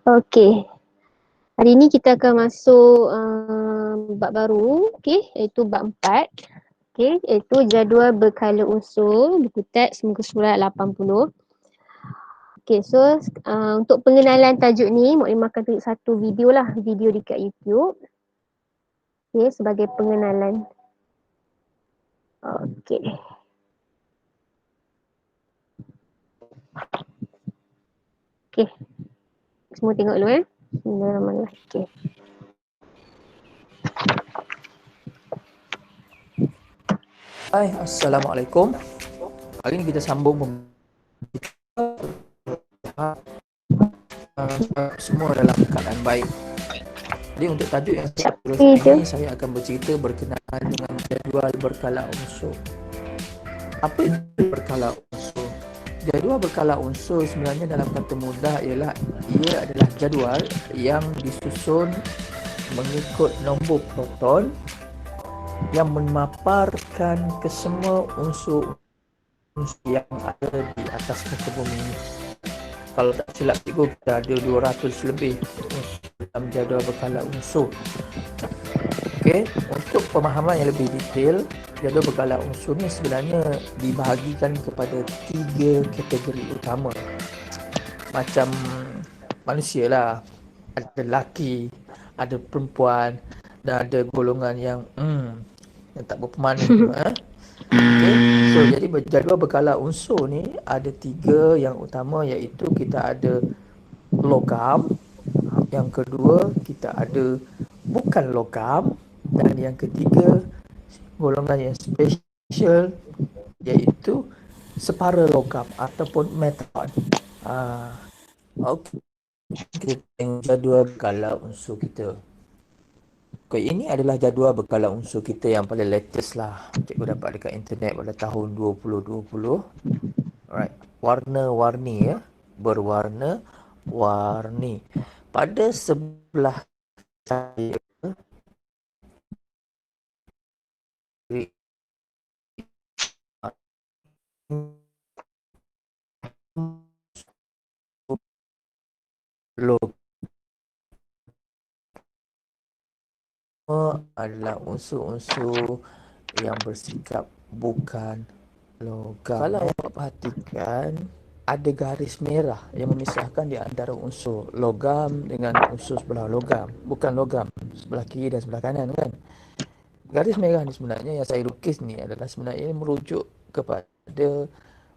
Okey. Hari ni kita akan masuk bab baru, iaitu bab 4. Iaitu jadual berkala unsur, buku teks muka surat 80. So untuk pengenalan tajuk ni, Muklimah akan tunjuk satu video dekat YouTube. Sebagai pengenalan. Semua tengok dulu Bismillahirrahmanirrahim. Hai, Assalamualaikum. Hari ini kita sambung semua dalam keadaan baik. Jadi untuk tajuk yang seterusnya ini, saya akan bercerita berkenaan dengan jadual berkala unsur. Apa itu berkala unsur? Jadual berkala unsur sebenarnya dalam kata mudah ialah ia adalah jadual yang disusun mengikut nombor proton yang memaparkan kesemua unsur yang ada di atas muka bumi ini. Kalau tak silap cikgu, kita ada 200 lebih dalam jadual berkala unsur. Untuk pemahaman yang lebih detail, jadual berkala unsur ni sebenarnya dibahagikan kepada 3 kategori utama. Macam manusia lah, ada lelaki, ada perempuan dan ada golongan yang tak berpemani tu. So jadi jadual berkala unsur ni ada 3 yang utama, iaitu kita ada logam, yang kedua kita ada bukan logam, dan yang ketiga golongan yang special iaitu separa logam ataupun metal. Kita tengok jadual berkala unsur kita. Ini adalah jadual berkala unsur kita yang paling latest lah. Cikgu dapat dekat internet pada tahun 2020. Alright. Warna-warni berwarna-warni. Pada sebelah saya adalah unsur-unsur yang bersikap bukan logam. Kalau awak perhatikan, ada garis merah yang memisahkan di antara unsur logam dengan unsur sebelah logam. Bukan logam, sebelah kiri dan sebelah kanan kan. Garis merah ni sebenarnya yang saya lukis ni adalah sebenarnya merujuk kepada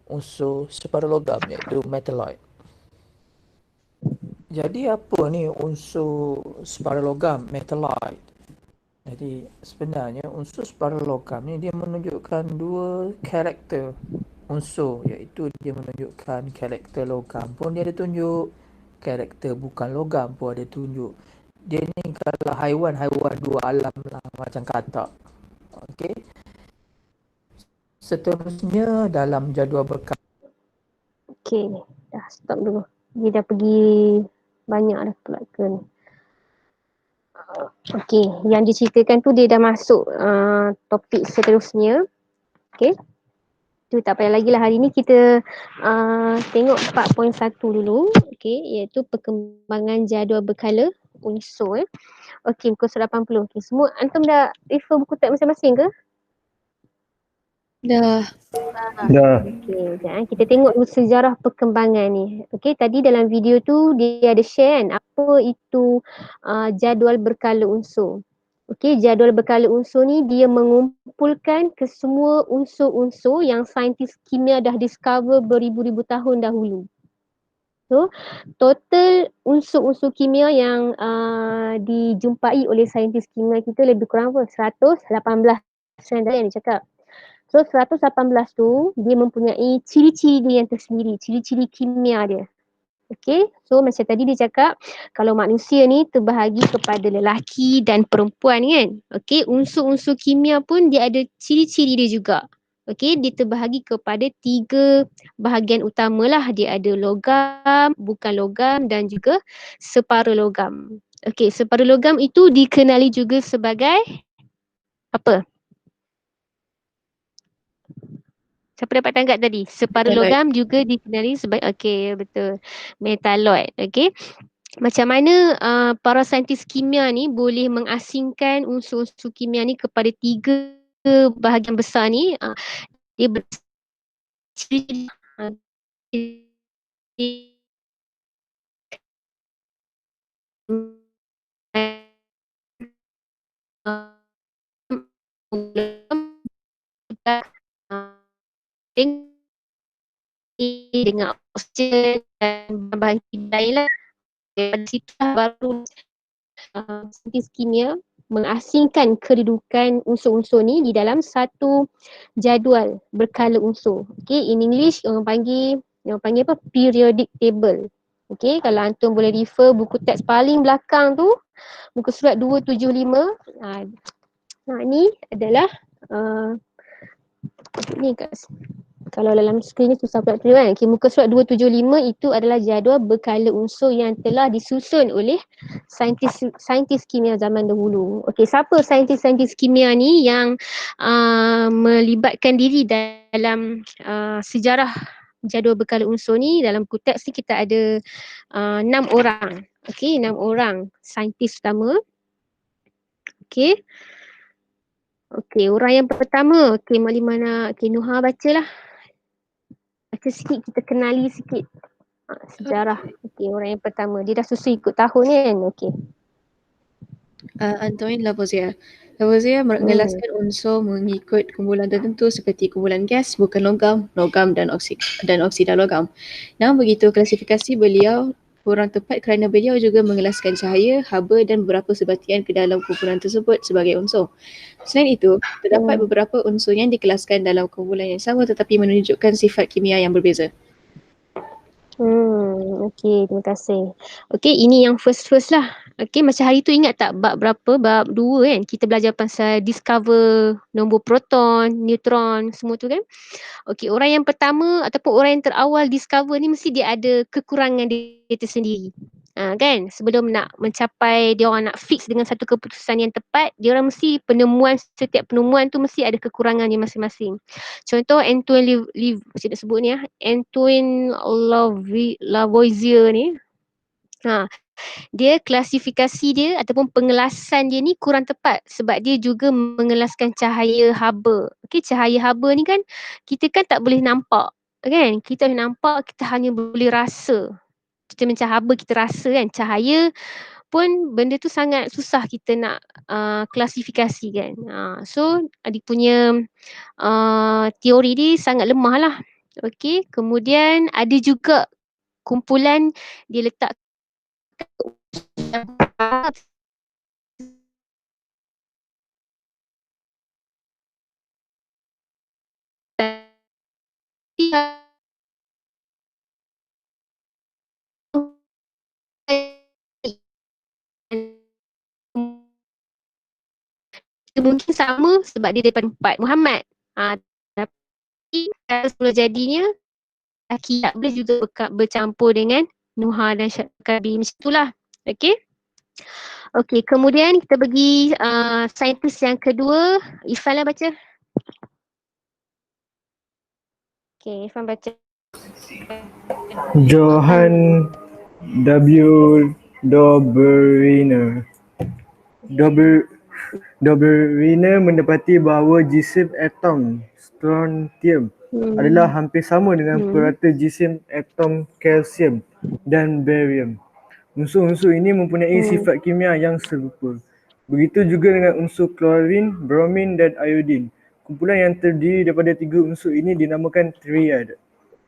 unsur separa logam, iaitu metalloid. Jadi apa ni unsur separa logam, metalloid? Jadi sebenarnya unsur separa logam ni dia menunjukkan 2 karakter unsur, iaitu dia menunjukkan karakter logam pun dia ada tunjuk, karakter bukan logam pun ada tunjuk. Dia ni kalau haiwan 2 alam lah, macam katak. Seterusnya dalam jadual berkala. Dah stop dulu. Dia dah pergi banyak dah pula ke ni. Yang diceritakan tu dia dah masuk topik seterusnya. Tu tak payah lagi lah. Hari ni kita tengok 4.1 dulu. Iaitu perkembangan jadual berkala unsur. Muka surat 80. Semua antum dah refer buku teks masing-masing ke? Dah. Kita tengok sejarah perkembangan ni. Tadi dalam video tu dia ada share kan apa itu jadual berkala unsur. Jadual berkala unsur ni dia mengumpulkan kesemua unsur-unsur yang saintis kimia dah discover beribu-ribu tahun dahulu. So, total unsur-unsur kimia yang dijumpai oleh saintis kimia kita lebih kurang 118 yang dia cakap. So 118 tu dia mempunyai ciri-ciri dia yang tersendiri, ciri-ciri kimia dia. So macam tadi dia cakap kalau manusia ni terbahagi kepada lelaki dan perempuan kan. Unsur-unsur kimia pun dia ada ciri-ciri dia juga. Dia terbahagi kepada 3 bahagian utamalah. Dia ada logam, bukan logam dan juga separa logam. Separa logam itu dikenali juga sebagai apa? Siapa dapat tangkap tadi? Separuh Metalloid. logam juga dikenali sebagai, okey, betul. Metalloid. Okey. Macam mana para saintis kimia ni boleh mengasingkan unsur-unsur kimia ni kepada 3 bahagian besar ni? Dia berciri dengan oksigen dan bahan kimia lain lah. Daripada situ baru saintis kimia mengasingkan kedudukan unsur-unsur ni di dalam satu jadual berkala unsur. Okay, in English orang panggil apa? Periodic table. Okay, kalau antum boleh refer buku teks paling belakang tu, muka surat 275. Ni adalah ni kat kalau dalam skrin ni susah pula terima kan. Okay, muka surat 275 itu adalah jadual berkala unsur yang telah disusun oleh saintis kimia zaman dahulu. Okey, siapa saintis-saintis kimia ni yang melibatkan diri dalam sejarah jadual berkala unsur ni? Dalam buku teks ni kita ada 6 orang. Okey, 6 orang saintis utama. Okey. Okey, orang yang pertama, okey, mana Nuha bacalah. Baca sikit, kita kenali sikit sejarah. Okey, orang yang pertama. Dia dah susun ikut tahun kan? Okey. Antoine Lavoisier. Lavoisier mengelaskan unsur mengikut kumpulan tertentu seperti kumpulan gas, bukan logam dan oksida logam. Namun begitu, klasifikasi beliau kurang tepat kerana beliau juga mengelaskan cahaya, haba dan beberapa sebatian ke dalam kumpulan tersebut sebagai unsur. Selain itu, terdapat beberapa unsur yang dikelaskan dalam kumpulan yang sama tetapi menunjukkan sifat kimia yang berbeza. Okey, terima kasih. Okey, ini yang first lah. Okey, macam hari tu ingat tak bab berapa? Bab 2 kan? Kita belajar pasal discover nombor proton, neutron, semua tu kan? Okey, orang yang pertama ataupun orang yang terawal discover ni mesti dia ada kekurangan dia tersendiri. Kan? Sebelum nak mencapai, dia orang nak fix dengan satu keputusan yang tepat, dia orang mesti setiap penemuan tu mesti ada kekurangannya masing-masing. Contoh Antoine macam nak sebut ni Antoine Lavoisier ni. Dia klasifikasi dia ataupun pengelasan dia ni kurang tepat sebab dia juga mengelaskan cahaya haba. Okey, cahaya haba ni kan kita kan tak boleh nampak, kan? Kita boleh nampak, kita hanya boleh rasa. Kita macam haba kita rasa kan, cahaya pun benda tu sangat susah kita nak klasifikasi kan. So dia punya teori ni sangat lemah lah. Okey, kemudian ada juga kumpulan dia letak mungkin sama sebab dia daripada empat Muhammad. Tapi kalau jadinya laki tak boleh juga bercampur dengan Nuha dan Syakabi. Macam itulah. Okey. Okey, kemudian kita pergi saintis yang kedua. Irfan lah baca. Okey, Irfan baca. Johann W. Dobereiner. Dobereiner mendapati bahawa jisim atom strontium adalah hampir sama dengan purata jisim atom kalsium dan barium. Unsur-unsur ini mempunyai sifat kimia yang serupa. Begitu juga dengan unsur klorin, bromin dan iodin. Kumpulan yang terdiri daripada 3 unsur ini dinamakan triad.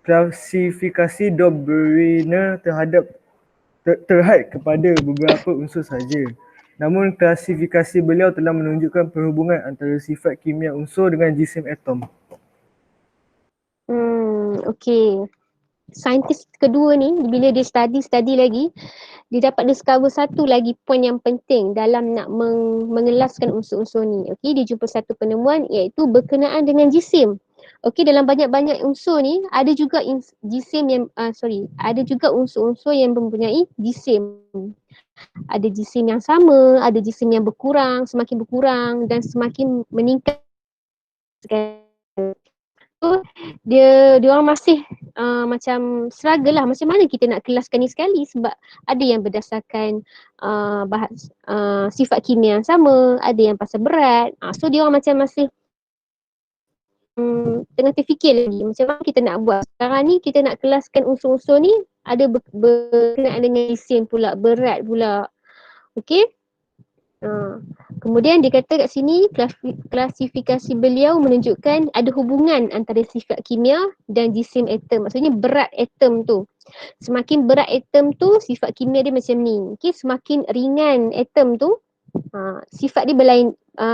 Klasifikasi Dobereiner terhad kepada beberapa unsur saja. Namun klasifikasi beliau telah menunjukkan perhubungan antara sifat kimia unsur dengan jisim atom. Okey. Saintis kedua ni bila dia study lagi, dia dapat discover satu lagi poin yang penting dalam nak mengelaskan unsur-unsur ni. Okey, dia jumpa satu penemuan iaitu berkenaan dengan jisim. Okey, dalam banyak-banyak unsur ni ada juga ada juga unsur-unsur yang mempunyai jisim. Ada jisim yang sama, ada jisim yang berkurang, semakin berkurang dan semakin meningkat. dia orang masih macam struggle lah macam mana kita nak kelaskan ni sekali, sebab ada yang berdasarkan sifat kimia yang sama, ada yang pasal berat. So dia orang macam masih tengah terfikir lagi macam mana kita nak buat. Sekarang ni kita nak kelaskan unsur-unsur ni ada berkenaan dengan isim pula, berat pula. Okey. Kemudian dia kata kat sini klasifikasi beliau menunjukkan ada hubungan antara sifat kimia dan jisim atom. Maksudnya berat atom tu. Semakin berat atom tu, sifat kimia dia macam ni. Okay, semakin ringan atom tu, sifat dia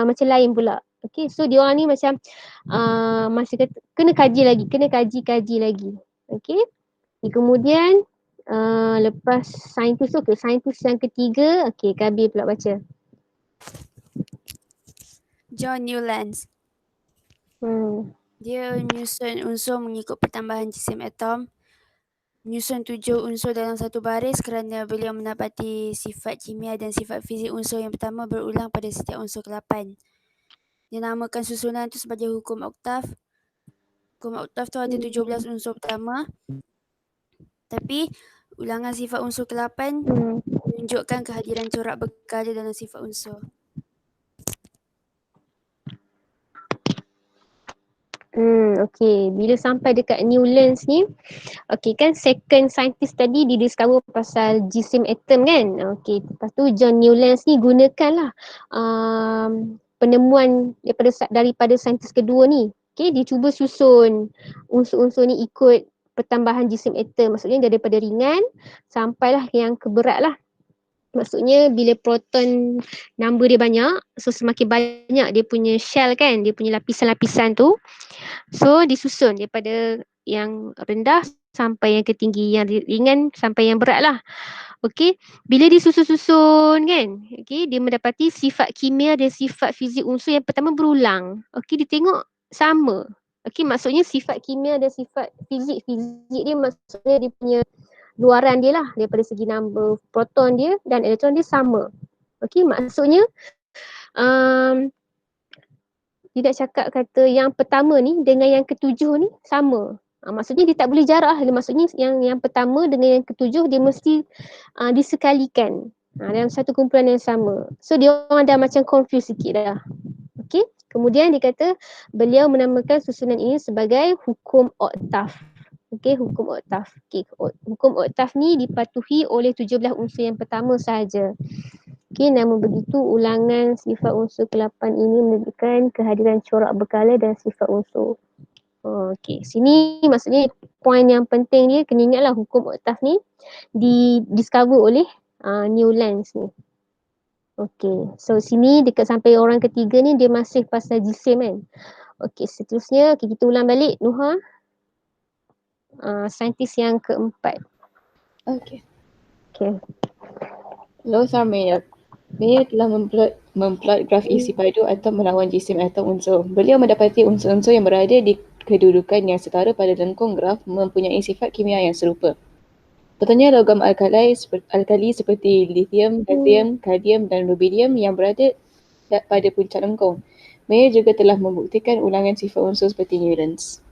macam lain pula. Okay, so dia orang ni macam masih kena kaji lagi, kena kaji lagi. Okay, kemudian lepas saintis tu, saintis yang ketiga, Kabir pula baca. John Newlands. Dia menyusun unsur mengikut pertambahan jisim atom. Menyusun 7 unsur dalam satu baris kerana beliau mendapati sifat kimia dan sifat fizik unsur yang pertama berulang pada setiap unsur ke-8. Dia namakan susunan itu sebagai hukum oktav. Hukum oktav tu ada 17 unsur pertama. Tapi ulangan sifat unsur ke-8 menunjukkan kehadiran corak berkala dalam sifat unsur. Okay, bila sampai dekat Newlands ni, kan second scientist tadi dia discover pasal jisim atom kan. Lepas tu John Newlands ni gunakanlah penemuan daripada saintis kedua ni. Dia cuba susun unsur-unsur ni ikut pertambahan jisim atom. Maksudnya daripada ringan sampailah yang keberat lah. Maksudnya bila proton number dia banyak, so semakin banyak dia punya shell kan, dia punya lapisan-lapisan tu. So disusun daripada yang rendah sampai yang ketinggi, yang ringan sampai yang berat lah. Bila disusun-susun kan, dia mendapati sifat kimia dan sifat fizik unsur yang pertama berulang. Dia tengok sama. Maksudnya sifat kimia dan sifat fizik dia maksudnya dia punya luaran dia lah, daripada segi number proton dia dan elektron dia sama. Maksudnya tidak cakap kata yang pertama ni dengan yang ketujuh ni sama. Maksudnya dia tak boleh jarak. Maksudnya yang pertama dengan yang ketujuh dia mesti disekalikan dalam satu kumpulan yang sama. So dia orang dah macam confused sikit dah. Kemudian dia kata beliau menamakan susunan ini sebagai hukum oktav. Hukum oktav. Hukum oktav ni dipatuhi oleh 17 unsur yang pertama sahaja. Namun begitu ulangan sifat unsur ke-8 ini menunjukkan kehadiran corak berkala dan sifat unsur. Sini maksudnya poin yang penting dia kena ingatlah hukum oktav ni discover oleh Newlands ni. So sini dekat sampai orang ketiga ni dia masih pasal jisim kan. Seterusnya kita ulang balik Nuha. Saintis yang keempat. Lothar Meyer. Meyer telah memplot graf isi padu atau melawan jisim atom unsur. Beliau mendapati unsur-unsur yang berada di kedudukan yang setara pada lengkung graf mempunyai sifat kimia yang serupa. Contohnya logam alkali seperti lithium, lithium, kadium dan rubidium yang berada pada puncak lengkung. Meyer juga telah membuktikan ulangan sifat unsur seperti Newlands.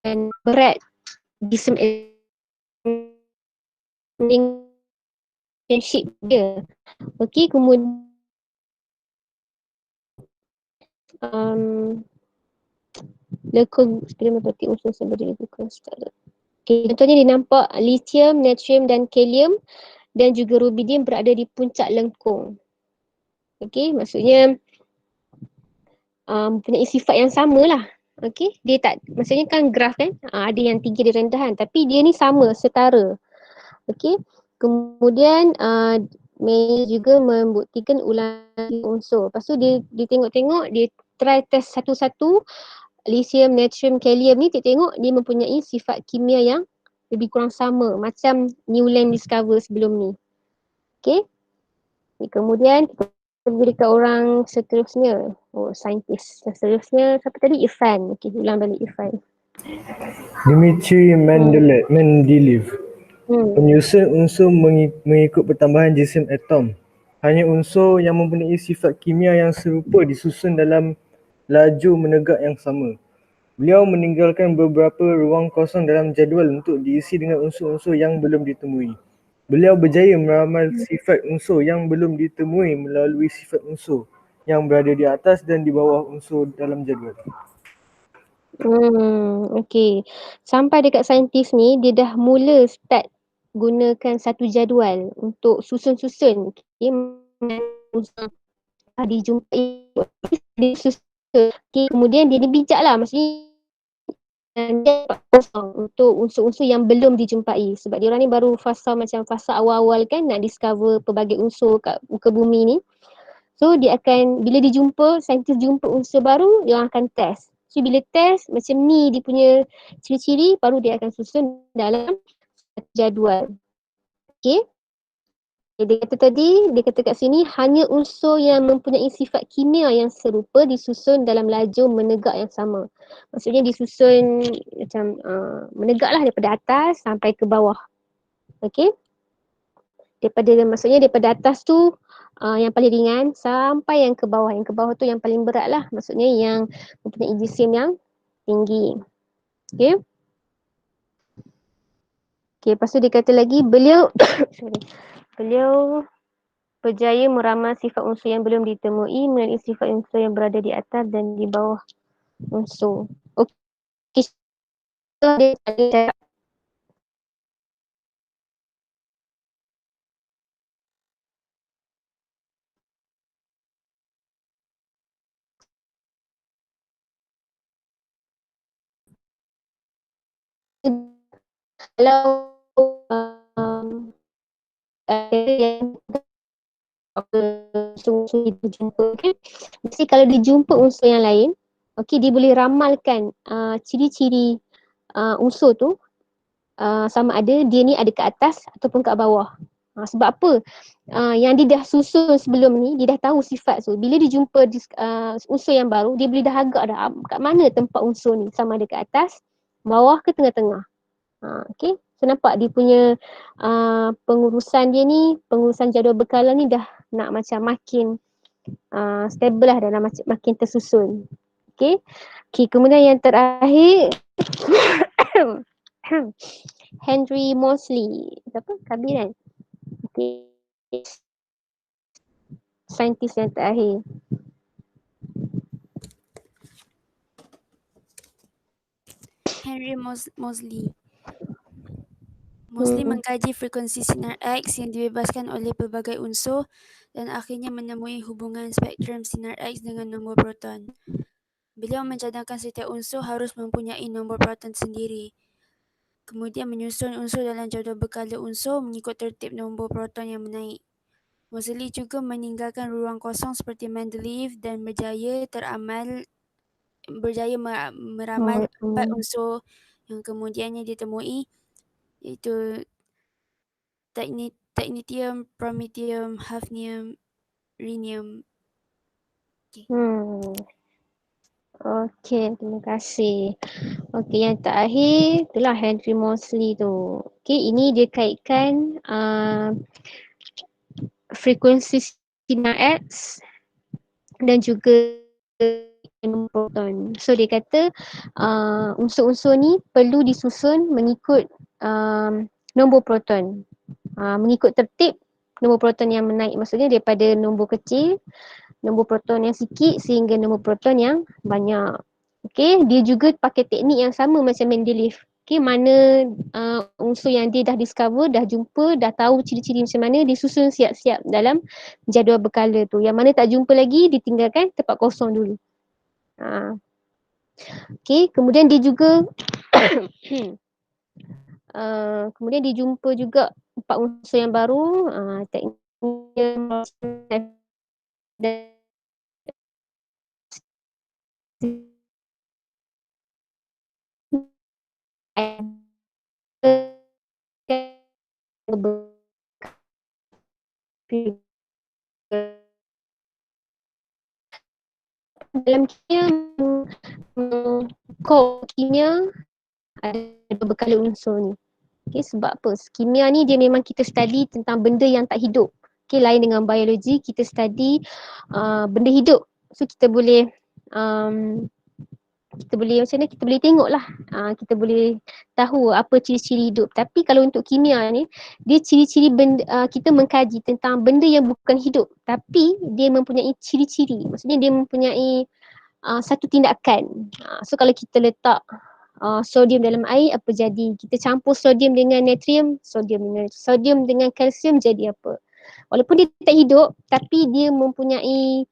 Dan berat jisim shape dia. Kemudian seperti unsur sebagai contohnya dia nampak lithium, natrium dan kalium dan juga rubidium berada di puncak lengkung. Maksudnya punya sifat yang sama lah. Dia tak, maksudnya kan graf kan, ada yang tinggi dan rendah kan, tapi dia ni sama, setara. Kemudian Meyer juga membuktikan ulangan unsur. Lepas tu dia tengok-tengok, dia try test satu-satu lithium, natrium, kalium ni, tengok dia mempunyai sifat kimia yang lebih kurang sama macam Newland discover sebelum ni. Kemudian kita pergi dekat orang seterusnya. Saintis seterusnya siapa tadi? Irfan. Ulang balik Irfan. Dmitry Mendeleev. Penyusun unsur mengikut pertambahan jisim atom. Hanya unsur yang mempunyai sifat kimia yang serupa disusun dalam laju menegak yang sama. Beliau meninggalkan beberapa ruang kosong dalam jadual untuk diisi dengan unsur-unsur yang belum ditemui. Beliau berjaya meramal sifat unsur yang belum ditemui melalui sifat unsur yang berada di atas dan di bawah unsur dalam jadual. Okey. Sampai dekat saintis ni, dia dah mula start gunakan satu jadual untuk susun-susun. Okey, dijumpai dia susun. Okey, kemudian dia bijak lah, maksudnya dia kosong untuk unsur-unsur yang belum dijumpai, sebab diorang ni baru fasa macam fasa awal-awal kan nak discover pelbagai unsur kat muka bumi ni. So dia akan, bila dijumpa, saintis jumpa unsur baru, dia orang akan test. So bila test macam ni dia punya ciri-ciri, baru dia akan susun dalam jadual. Okay. Dia kata tadi, dia kata kat sini hanya unsur yang mempunyai sifat kimia yang serupa disusun dalam laju menegak yang sama. Maksudnya disusun macam menegak lah daripada atas sampai ke bawah. Okay. Maksudnya daripada atas tu yang paling ringan sampai yang ke bawah. Yang ke bawah tu yang paling berat lah. Maksudnya yang mempunyai jisim yang tinggi. Okay. Okay, lepas tu dia kata lagi beliau beliau berjaya meramal sifat unsur yang belum ditemui melalui sifat unsur yang berada di atas dan di bawah unsur. Okay. So dia cakap kalau yang unsur itu jumpa kan, mesti kalau dia jumpa unsur yang lain, okey, dia boleh ramalkan ciri-ciri unsur tu sama ada dia ni ada kat atas ataupun kat bawah. Sebab apa? Yang dia dah susun sebelum ni, dia dah tahu sifat tu. Bila dia jumpa unsur yang baru, dia boleh dah agak dah kat mana tempat unsur ni, sama ada kat atas, bawah ke tengah-tengah. Okay. So nampak dia punya pengurusan dia ni, pengurusan jadual bekalan ni dah nak macam makin stable lah, dan makin tersusun. Okay. Okay, kemudian yang terakhir Henry Moseley. Siapa? Kabir kan? Okay. Saintis yang terakhir. Henry Moseley. Moseley mengkaji frekuensi sinar X yang dibebaskan oleh pelbagai unsur dan akhirnya menemui hubungan spektrum sinar X dengan nombor proton. Beliau mencadangkan setiap unsur harus mempunyai nombor proton sendiri. Kemudian menyusun unsur dalam jadual berkala unsur mengikut tertib nombor proton yang menaik. Moseley juga meninggalkan ruang kosong seperti Mendeleev dan berjaya meramal 4 unsur yang kemudiannya ditemui, iaitu technetium, promethium, hafnium, rhenium. Okey, terima kasih. Okey, yang terakhir itulah Henry Moseley tu. Okey, ini dia kaitkan frekuensi sinar X dan juga proton. So dia kata unsur-unsur ni perlu disusun mengikut nombor proton. Mengikut tertib nombor proton yang menaik, maksudnya daripada nombor kecil, nombor proton yang sikit sehingga nombor proton yang banyak. Okey, dia juga pakai teknik yang sama macam Mendeleev. Okey, mana unsur yang dia dah discover, dah jumpa, dah tahu ciri-ciri macam mana, disusun siap-siap dalam jadual berkala tu. Yang mana tak jumpa lagi, ditinggalkan tempat kosong dulu. Okey, kemudian dia juga kemudian dia jumpa juga 4 unsur yang baru, tekniknya dan dalam kimia ada berkala unsur ni. Okay, sebab apa? Kimia ni dia memang kita study tentang benda yang tak hidup. Okay, lain dengan biologi, kita study benda hidup. So kita boleh macam mana, kita boleh tengok lah, kita boleh tahu apa ciri-ciri hidup. Tapi kalau untuk kimia ni, dia ciri-ciri benda, kita mengkaji tentang benda yang bukan hidup, tapi dia mempunyai ciri-ciri. Maksudnya dia mempunyai satu tindakan. So kalau kita letak sodium dalam air, apa jadi? Kita campur sodium dengan natrium, sodium dengan kalsium jadi apa? Walaupun dia tak hidup, tapi dia mempunyai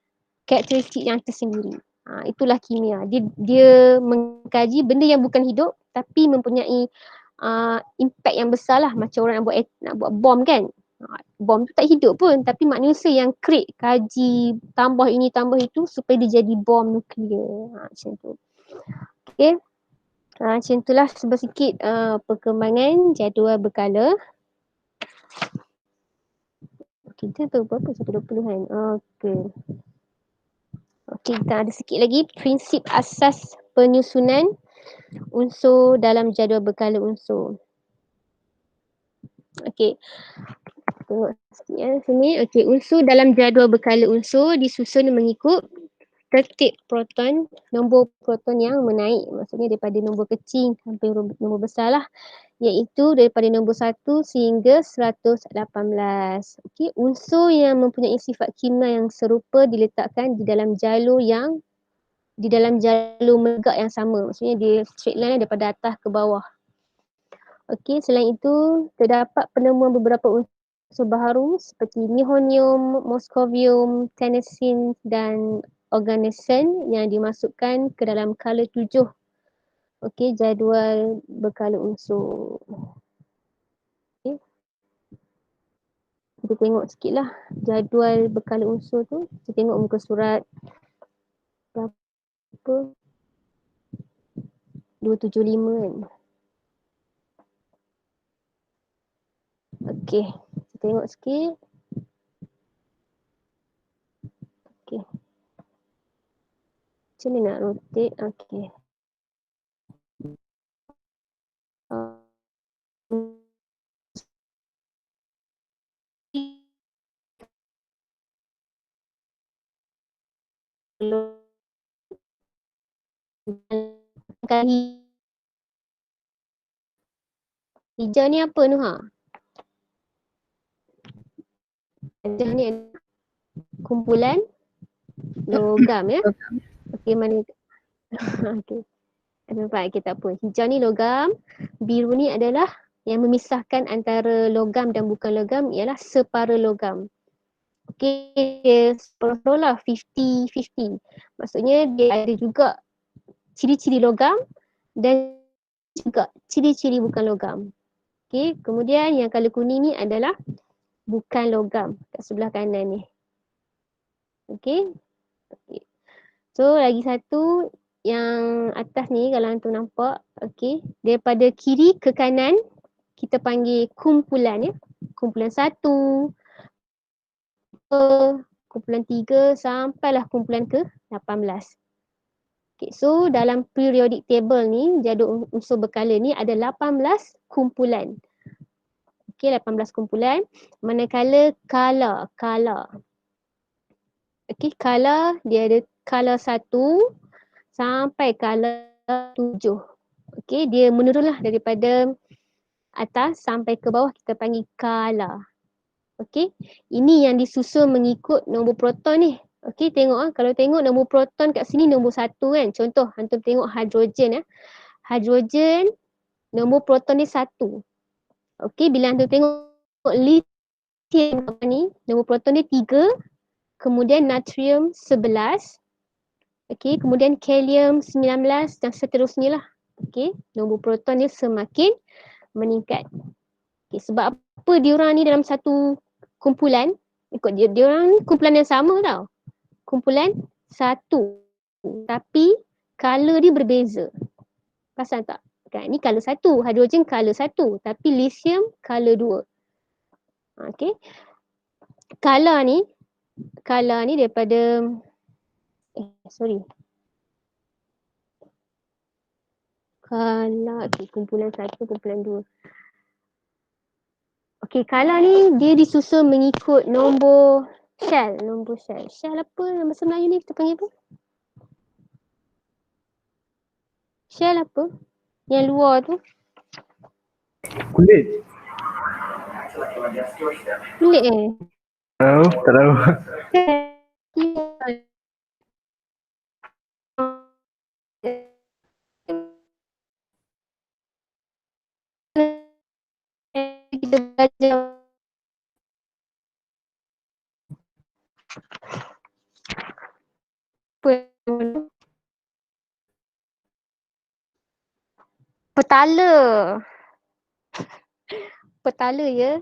karakteristik yang tersendiri. Itulah kimia. Dia mengkaji benda yang bukan hidup tapi mempunyai impact yang besar lah. Macam orang nak buat bom kan. Bom tu tak hidup pun, tapi manusia yang create, kaji, tambah ini tambah itu supaya dia jadi bom nuklear. Macam tu. Okay. Macam itulah sedikit perkembangan jadual berkala. Okay, kita tahu berapa? 120-an. Okay. Okay, kita ada sikit lagi prinsip asas penyusunan unsur dalam jadual berkala unsur. Okay, tengok sikit sini. Okay, unsur dalam jadual berkala unsur disusun mengikut tertib proton, nombor proton yang menaik. Maksudnya daripada nombor kecil sampai nombor besar lah. Iaitu daripada nombor 1 sehingga 118. Okay, unsur yang mempunyai sifat kimia yang serupa diletakkan di dalam jalur menegak yang sama. Maksudnya dia straight line daripada atas ke bawah. Okey, selain itu terdapat penemuan beberapa unsur baharu seperti nihonium, moscovium, tennessine dan organocen yang dimasukkan ke dalam kala 7. Okey, jadual berkala unsur. Okey. Kita tengok sikit lah jadual berkala unsur tu. Kita tengok muka surat berapa? 275 kan. Okey, kita tengok sikit. Okey. Macam mana nak rotate? Okey. Hijau ni apa Nuha? Hijau ni kumpulan logam ya. Okey, mana? Okey. Nampak kita apa? Hijau ni logam, biru ni adalah yang memisahkan antara logam dan bukan logam ialah separa logam. Okey, separa lah 50-50. Maksudnya dia ada juga ciri-ciri logam dan juga ciri-ciri bukan logam. Okey, kemudian yang color kuning ni adalah bukan logam kat sebelah kanan ni. Okey. Okey. So lagi satu yang atas ni kalau antum nampak, okey, daripada kiri ke kanan kita panggil kumpulan ya. Kumpulan 1, kumpulan 3 sampailah kumpulan ke 18. Okay, so dalam periodic table ni, jadual unsur berkala ni ada 18 kumpulan. Okay, 18 kumpulan. Manakala kala. Okay, kala dia ada kala 1 sampai kala 7. Okay, dia menurunlah daripada atas sampai ke bawah kita panggil kala. Okay, ini yang disusun mengikut nombor proton ni. Okay, tengok kalau tengok nombor proton kat sini nombor 1 kan. Contoh, antum tengok hidrogen Hidrogen, nombor proton ni 1. Okay, bila antum tengok lithium ni, nombor proton ni 3. Kemudian natrium 11. Okay, kemudian kalium 19 dan seterusnya lah. Okay, nombor proton dia semakin meningkat. Okay, sebab apa diorang ni dalam satu kumpulan, ikut diorang ni kumpulan yang sama tau. Kumpulan 1. Tapi color dia berbeza. Pasal tak? Kan, ni color 1, hidrogen color 1, tapi lithium color 2. Okay. Color ni daripada Color, okay, kumpulan 1, kumpulan 2. Okey, kalau ni dia disusun mengikut nombor shell. Nombor shell. Shell apa nama bahasa Melayu ni kita panggil apa? Shell apa? Yang luar tu. Kulit. Kulit Tahu, tak tahu. Kita belajar petala. Petala ya.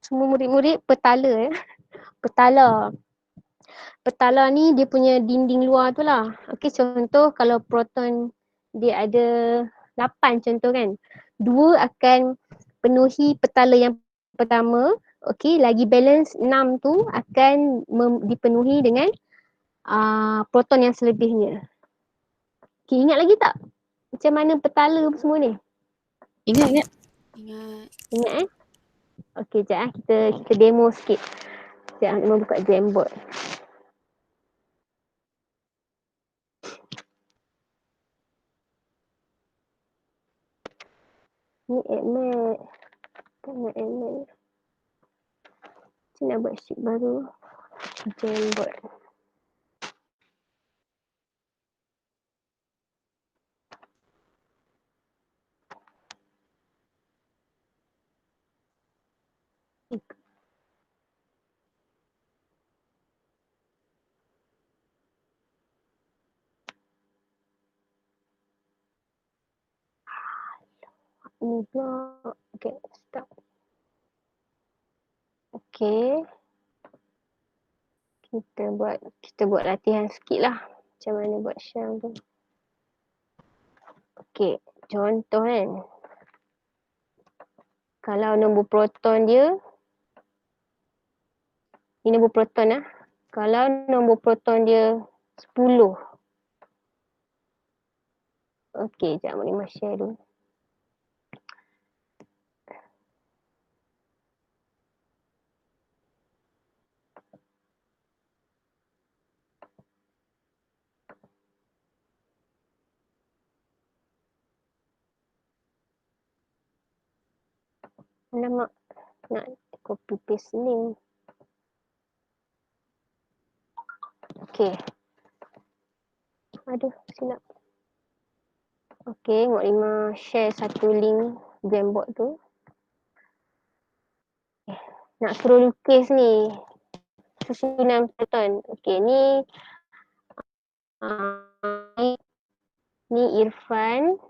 Semua murid-murid petala ya. Petala. Petala ni dia punya dinding luar tu lah. Okey, contoh kalau proton dia ada 8 contoh kan. 2 akan penuhi petala yang pertama. Okey, lagi balance 6 tu akan dipenuhi dengan proton yang selebihnya. Okey, ingat lagi tak? Macam mana petala apa semua ni? Ingat. Ingat Okey, sekejap kita demo sikit. Sekejap, nak buka Jamboard. Ni admit. Tak nak admit. Saya nak buat sheet baru. Jamboard. Ni pula. Okay, stop. Okay. Kita buat latihan sikit lah. Macam mana buat shell tu. Okay, contoh kan. Kalau nombor proton dia. Ini nombor proton lah. Kalau nombor proton dia 10. Okay, sekejap Mak share dulu. Nak copy paste link. Okay. Aduh, silap. Okay, Mak Lima share satu link Jamboard tu. Nak suruh lukis ni. Susunan proton. Okay, ni ni Irfan.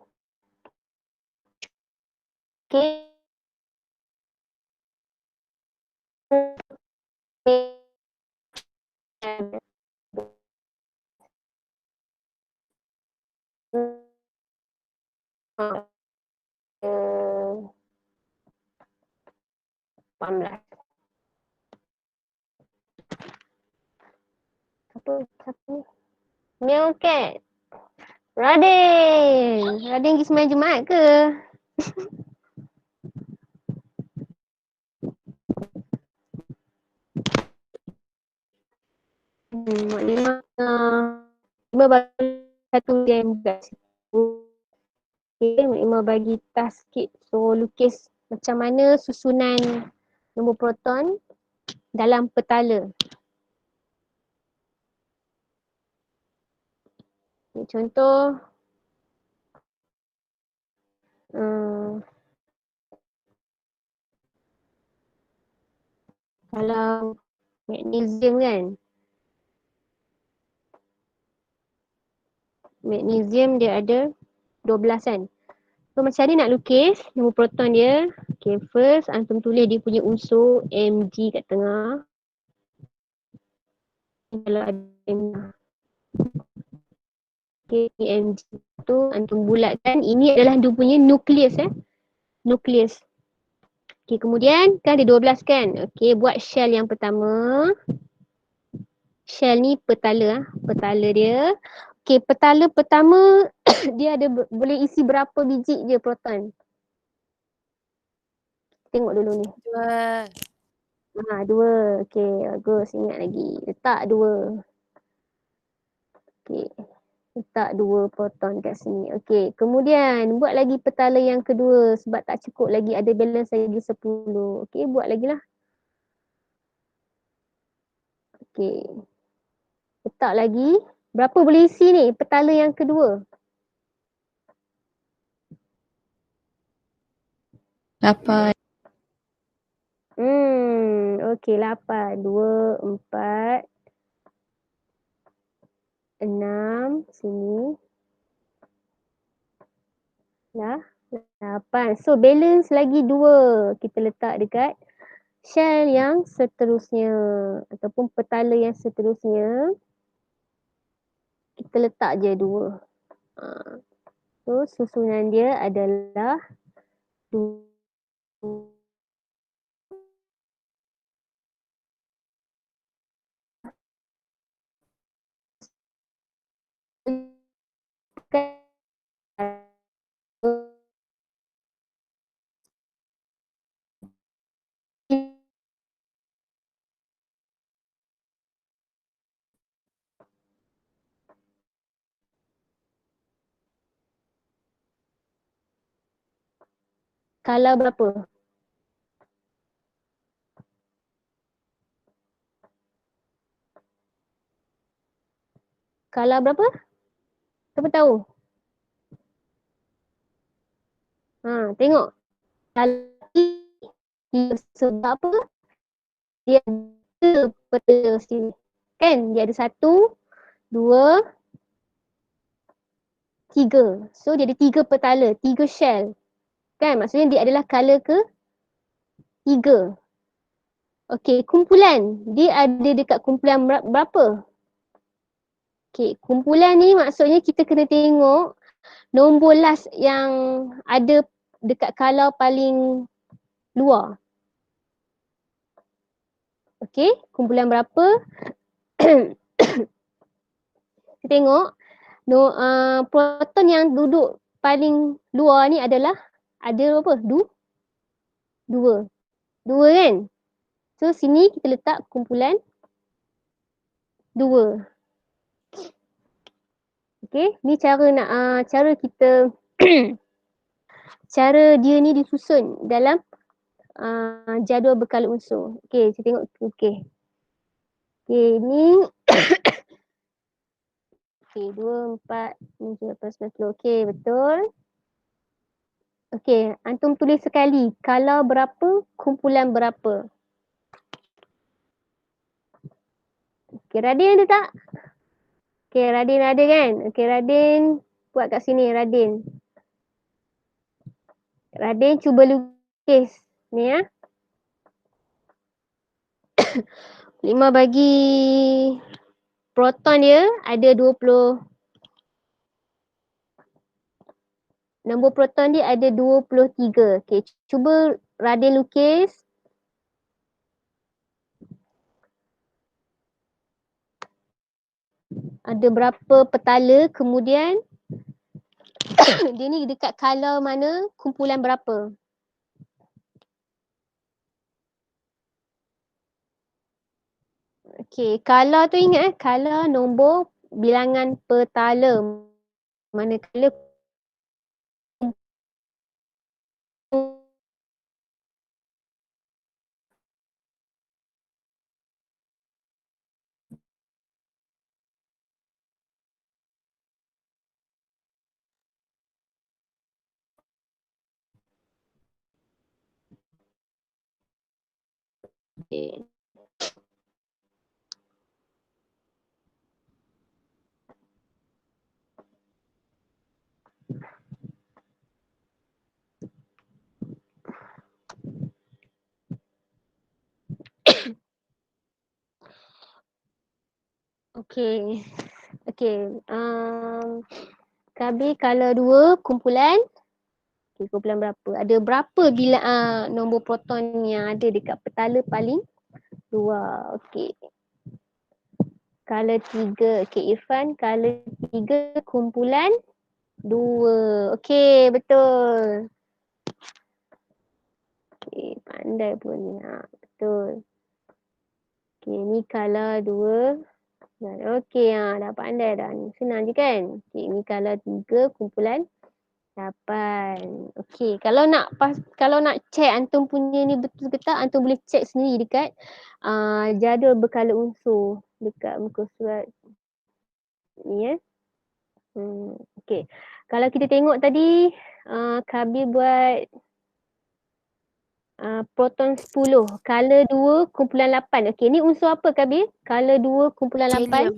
Okay. Siapa ni? Meow Cat. Radin pergi sembahyang Jumaat ke? Mak Lima bagi satu game kat situ. Okay, Mak Lima bagi task sikit. So lukis macam mana susunan nombor proton dalam petala. Ni contoh. Kalau magnesium kan. Magnesium dia ada 12 kan. So macam mana nak lukis nombor proton dia. Okay, first antum tulis dia punya unsur Mg kat tengah. Kalau ada Mg. Okay, Mg tu antum bulatkan. Ini adalah dia punya nukleus nukleus. Okay, kemudian kan ada 12 kan. Okay, buat shell yang pertama. Shell ni petala dia. Okay, petala pertama dia ada boleh isi berapa biji je proton. Tengok dulu ni. 2. 2. Okey, bagus. Ingat lagi. Letak 2. Okey. Letak 2 proton kat sini. Okey. Kemudian buat lagi petala yang kedua sebab tak cukup lagi. Ada balance lagi 10. Okey, buat lagi lah. Okey. Letak lagi. Berapa boleh isi ni petala yang kedua? 8. Okey, 8. 2, 4, 6. Sini. Dah. 8. So, balance lagi 2. Kita letak dekat shell yang seterusnya ataupun petala yang seterusnya. Kita letak je 2. So, susunan dia adalah 2. Skala berapa? Skala berapa? Siapa tahu? Tengok. Sebab apa? Dia ada petala sini. Kan? Dia ada 1, 2, 3. So dia ada 3 petala, 3 shell. Kan? Maksudnya dia adalah color ke 3. Okey, kumpulan. Dia ada dekat kumpulan berapa? Okey, kumpulan ni maksudnya kita kena tengok nombor last yang ada dekat color paling luar. Okey, kumpulan berapa? Kita tengok proton yang duduk paling luar ni adalah ada apa? 2. 2 kan? So sini kita letak kumpulan 2. Okey, ni cara kita cara dia ni disusun dalam jadual berkala unsur. Okey, saya tengok. Okey. Okey, ni okey, 2, 4, 7, 8, 9, 10. Okey, betul. Okey, antum tulis sekali. Kala berapa, kumpulan berapa. Okey, Radin ada tak? Okey, Radin ada kan? Okey, Radin buat kat sini, Radin. Radin cuba lukis ni ya. 5 bagi proton dia ada 20. Nombor proton dia ada 23. Okey, cuba Radin lukis. Ada berapa petala, kemudian dia ni dekat color mana, kumpulan berapa. Okey, color tu ingat color nombor bilangan petala. Manakala okay. Okey. Okey. KB color 2 kumpulan. Okey, kumpulan berapa? Ada berapa bila nombor proton yang ada dekat petala paling luar. Okey. Color 3. Okey, Irfan color 3 kumpulan 2. Okey, betul. pandai pun ni. Betul. Okey, ni color 2. Okey, dah pandai dah ni. Senang je kan? Okey, ni color 3 kumpulan 8. Okey, kalau nak check antum punya ni betul ke tak, antum boleh check sendiri dekat jadual berkala unsur dekat muka surat ni . Okey. Kalau kita tengok tadi Kabir buat proton 10, color 2 kumpulan 8. Okey, ni unsur apa Kabir? Color 2 kumpulan 8. Helium.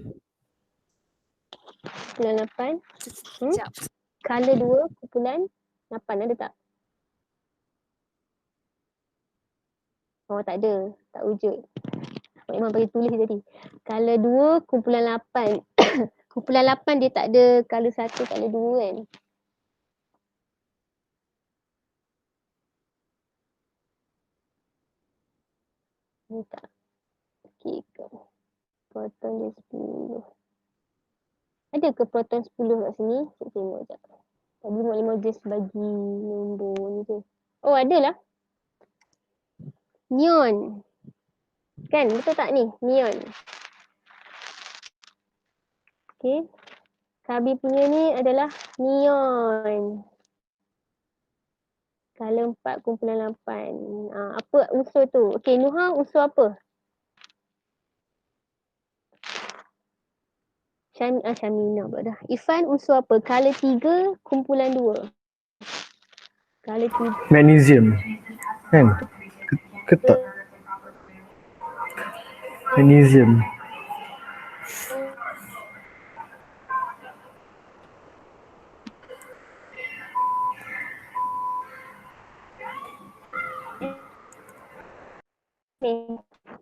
Kumpulan 8. Sekejap. Color 2 kumpulan 8 ada tak? Oh, tak ada. Tak wujud. Memang bagi tulis tadi. Color 2 kumpulan 8. Kumpulan 8 dia tak ada color 1, color 2 kan? Ni tak. Okey ke? Proton dia 10. Ada ke proton 10 kat sini? Cik tengok sekejap. Tadi Mak just bagi nombor ni je. Oh, ada lah. Neon. Kan? Betul tak ni? Neon. Okey. Kabir punya ni adalah neon. Color 4 kumpulan 8. Apa unsur tu? Okey, Nuha unsur apa? Syamina pula dah. Ifan unsur apa? Color 3 kumpulan 2. Color 3. Magnesium. Kan? Ketak. Magnesium.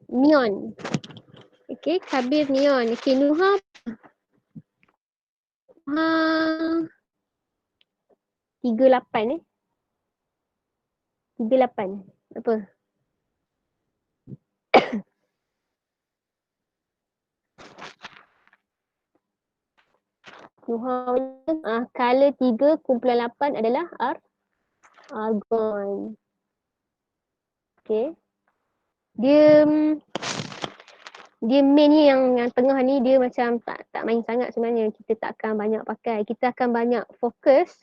Neon. Okey, Kabir neon. Okey, Nuha 38 38. Apa? Nuha color 3 kumpulan 8 adalah argon. Okey. Dia main ni yang tengah ni dia macam tak main sangat sebenarnya. Kita tak akan banyak pakai. Kita akan banyak fokus.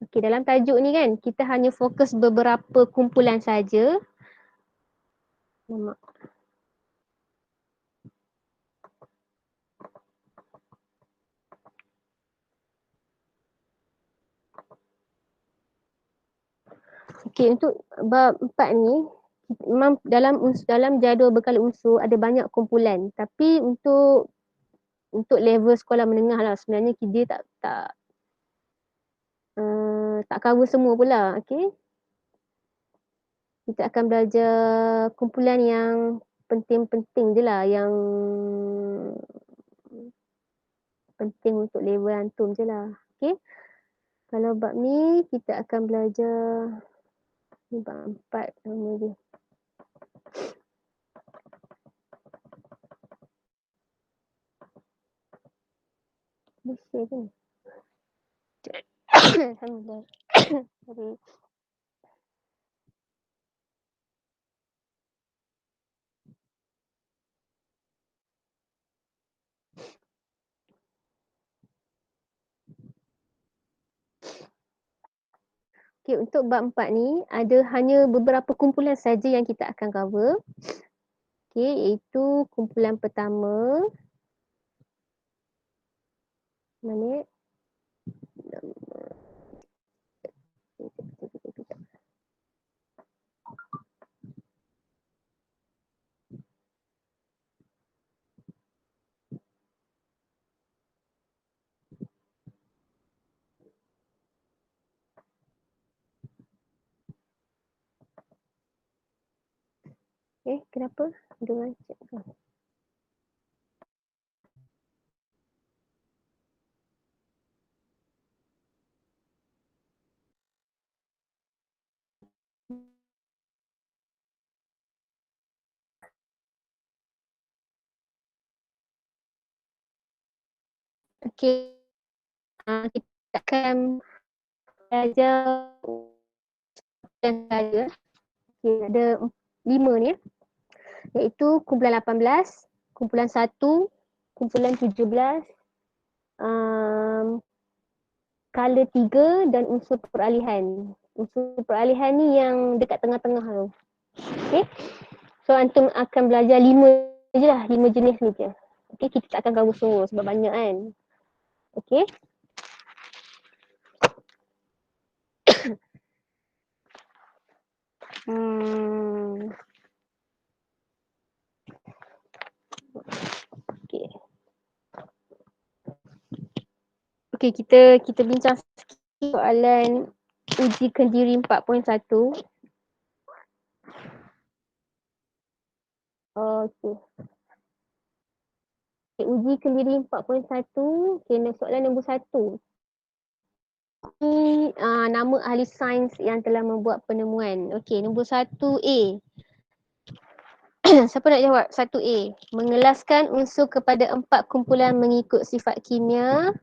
Okey, dalam tajuk ni kan kita hanya fokus beberapa kumpulan saja. Okey, untuk bab 4 ni memang dalam jadual berkala unsur ada banyak kumpulan, tapi untuk level sekolah menengah lah sebenarnya dia tak cover semua pula. Okey. Kita akan belajar kumpulan yang penting-penting je lah, yang penting untuk level antum je lah. Okey. Kalau bab ni kita akan belajar ni bab 4 nama dia. Bisa ke? Alhamdulillah. Sorry. Okay, untuk bab 4 ni ada hanya beberapa kumpulan saja yang kita akan cover. Okay, iaitu kumpulan pertama. Mana? Kenapa? Ada macet ke? Okay. Kita akan belajar dan saja. Okay, ada 5 ni iaitu kumpulan 18, kumpulan 1, kumpulan 17, skala 3 dan unsur peralihan. Unsur peralihan ni yang dekat tengah-tengah tu. Okay. So antum akan belajar 5 je lah, 5 jenis ni je. Okay, kita tak akan cover semua sebab banyak kan. Okay. Okay. Okay, kita bincang sikit soalan uji kendiri 4.1. Okay. Uji kendiri 4.1, okay, soalan nombor 1. Ini nama ahli sains yang telah membuat penemuan. Okay, nombor 1A. Siapa nak jawab? 1A. Mengelaskan unsur kepada 4 kumpulan mengikut sifat kimia,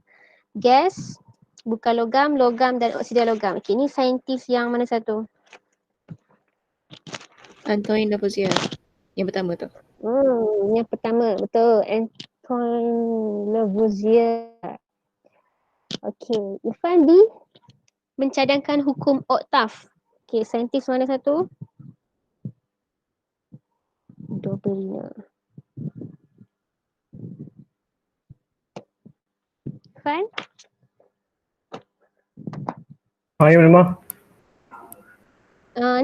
gas, bukan logam, logam dan oksida logam. Okay, ni saintis yang mana satu? Antoine Lavoisier. Yang pertama tu. Yang pertama. Betul. Antoine Lavoisier. Okay. Irfan D mencadangkan hukum oktav. Okay, saintis mana satu? Doberina. Irfan? Ya, Lemah.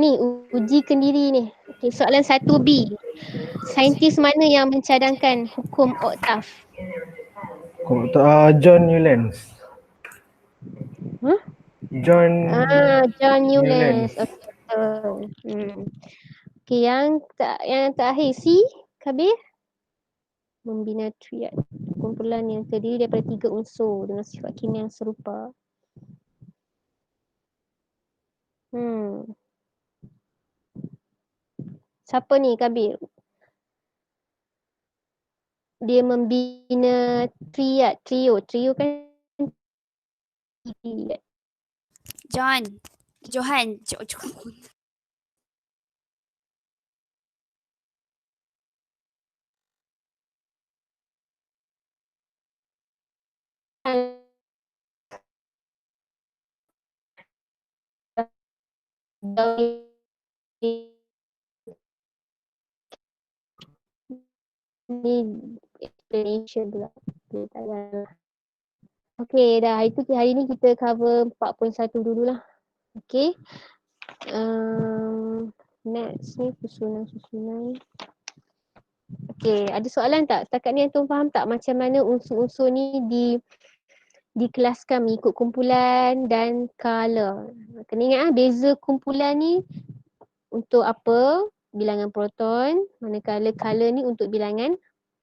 Ni uji kendiri ni. Okay, soalan 1B. Saintis mana yang mencadangkan hukum oktav? John Newlands. Huh? John John Newlands. Newlands. Okay, betul. Okay, yang terakhir C, Kabir? Membina triad. Kumpulan yang terdiri daripada 3 unsur dengan sifat kimia yang serupa. Siapa ni, Kabir? Dia membina triad, trio kan triad. Johan. Ni explanation pula. Okay, dah. Hari ni kita cover 4.1 dululah. Okay. Next ni susunan. Okay, ada soalan tak? Setakat ni antum faham tak macam mana unsur-unsur ni dikelaskan mengikut kumpulan dan color. Kena ingat beza kumpulan ni untuk apa? Bilangan proton, manakala color ni untuk bilangan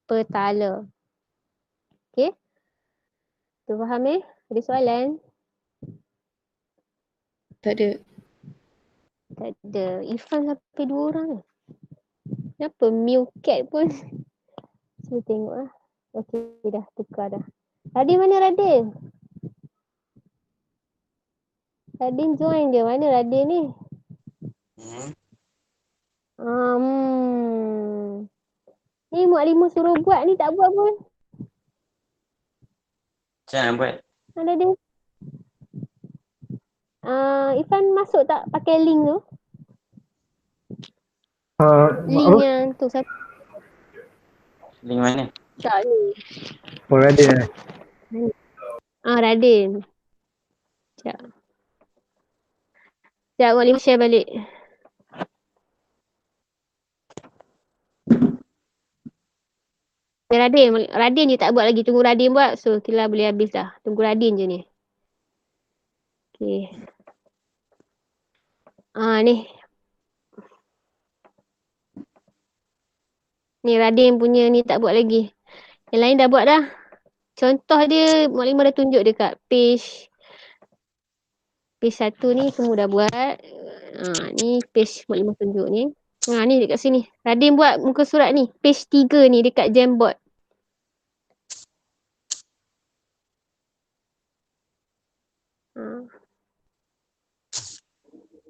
petala. Okay? Tu faham Ada soalan? Tak ada. Tak ada. Irfan sampai 2 orang ni. Kenapa Mew-cat pun? Saya tengok lah. Okay, dah tukar dah. Radin mana Radin? Radin join dia. Mana Radin ni? Ni Mu'alimah suruh buat ni tak buat pun. Macam mana buat? Ada dia. Irfan masuk tak pakai link tu? Link yang tu siapa? Link mana? Tak ni. Radin. Radin. Sekejap. Sekejap Mu'alimah share balik. Radin je tak buat lagi. Tunggu Radin buat. So kita boleh habis dah. Tunggu Radin je ni. Okay. Ni. Ni Radin punya ni tak buat lagi. Yang lain dah buat dah. Contoh dia Mu'alimah dah tunjuk dekat page 1 ni semua dah buat. Ni page Mu'alimah tunjuk ni. Ni dekat sini. Radin buat muka surat ni. Page 3 ni dekat Jamboard.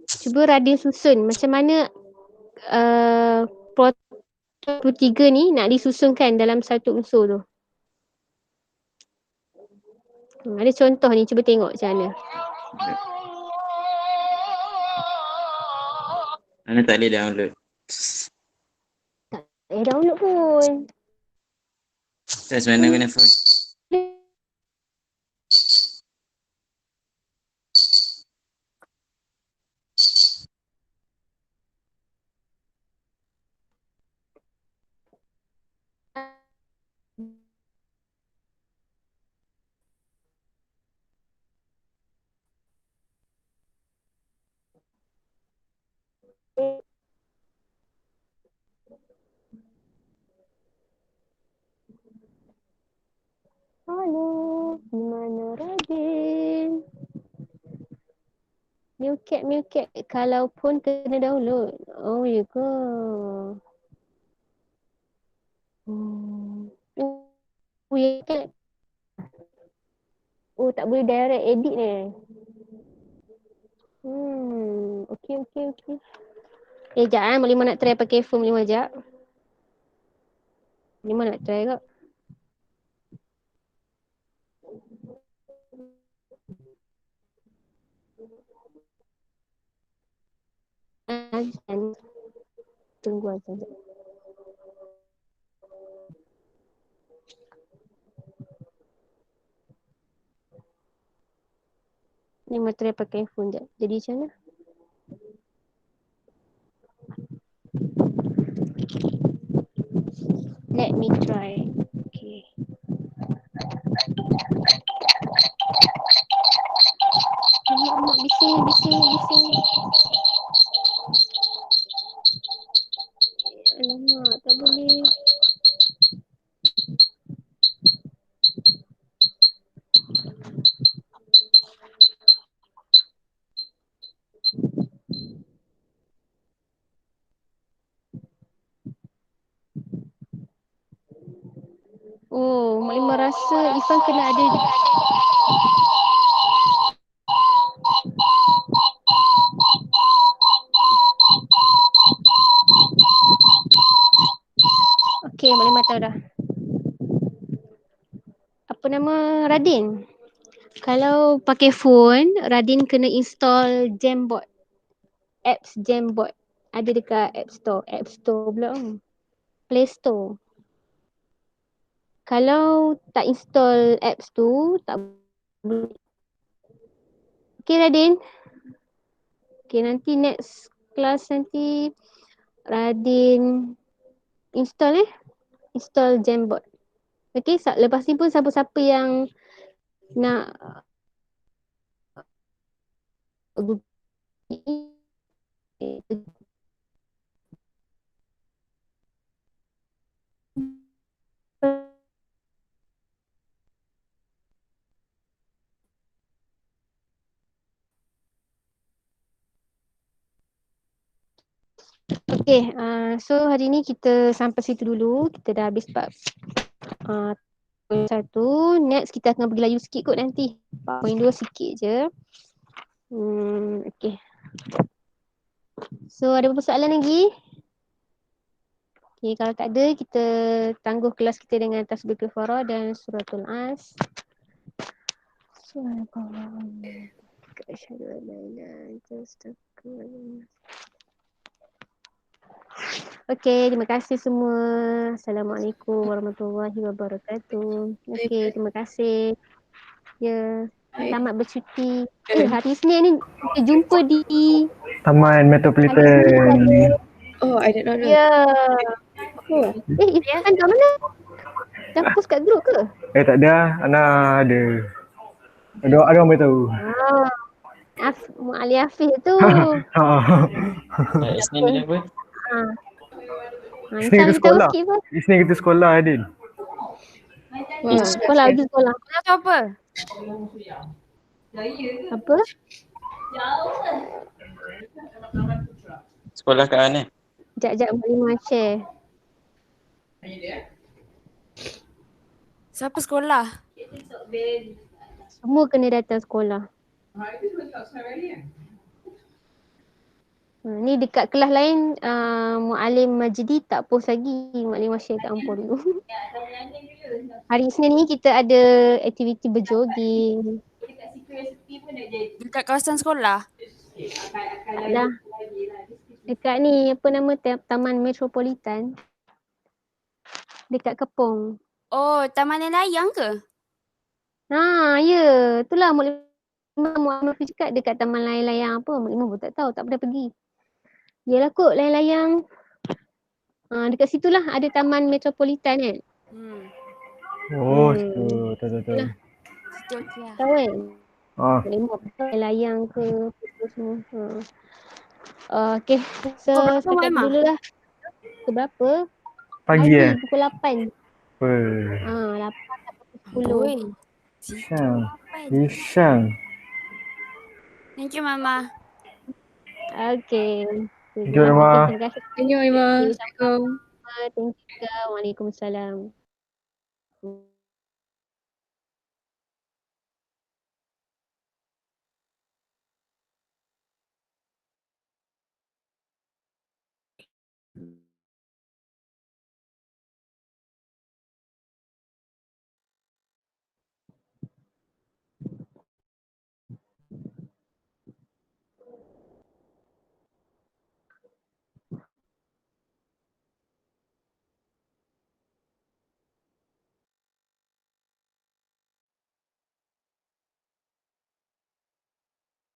Cuba Radin susun macam mana proton 23 ni nak disusunkan dalam satu unsur tu. Ada contoh ni, cuba tengok macam mana. Mana tak boleh download. Download pun. Test mana guna phone. Halo, di mana Radin? Milkat kalau pun kena download. Oh ya ke? Oh ya kan? Oh tak boleh direct edit ni. Okey. Sekejap Lima nak try pakai phone Lima sekejap. Lima nak try kak. Tunggu aja. Lima try pakai phone sekejap. Jadi macam mana? Let me try. Okay. Alamak, bising. Alamak, tak boleh. Oh, Mak Lima rasa Ifan kena ada. Okey, Mak Lima tahu dah. Apa nama Radin? Kalau pakai phone, Radin kena install Jamboard. Apps Jamboard. Ada dekat App Store pula. Play Store. Kalau tak install apps tu, tak boleh. Okay Radin. Okay, nanti next class nanti Radin install install Jamboard. Okay, lepas ni pun siapa-siapa yang nak Okay, so hari ni kita sampai situ dulu. Kita dah habis bab 1. Next kita akan pergi layu sikit kot nanti. 4.2 sikit je. Okay. So ada apa soalan lagi? Okay, kalau tak ada, kita tangguh kelas kita dengan tasbih kafara dan suratul As. Okay, terima kasih semua. Assalamualaikum warahmatullahi wabarakatuh. Okay, terima kasih. Ya, selamat bercuti. Hari Isnin ni kita jumpa di Taman Metropolitan. Oh, I did not know. Ya. Oh, Ifan kat mana? Dah post kat grup ke? Tak ada. Ana ada. Ada orang beritahu. Mak Ali Hafiz tu. Isnin bila pun. Isnin kita sekolah. Sikit pun. Isnin kita sekolah, Adin. Sekolah. Sekolah tu apa? Apa? Sekolah kat mana? Sekejap Mak Lima share. Siapa sekolah? Semua kena datang sekolah. Ni dekat kelas lain Muallim Majdi tak post lagi. Muallim share kat Ampo dulu. Hari Isnin ni kita ada aktiviti berjoging. Dekat kawasan sekolah. Dah. Dekat ni apa nama Taman Metropolitan. Dekat Kepong. Oh, taman layang ke? Ya. Itulah Muhammad Hafiz cakap dekat taman layang-layang apa. Mak Imam pun tak tahu, tak pernah pergi. Yalah kot layang-layang. Dekat situlah ada taman metropolitan kan. Oh, situ. Tahu. Situ okey lah. Tahu kan? Ah, Mak Imam layang ke apa semua. Okay. So Pukul berapa, Mak setakat Imah? dulu lah. Pukul berapa? pagi Pukul 8. 8 sampai pukul 10. Oi. Syang. Syang. Thank you, Mama. Okay. Thank you, Mama. Terima kasih. Thank you, Imam. Thank you, Assalamualaikum. Thank you. Waalaikumsalam.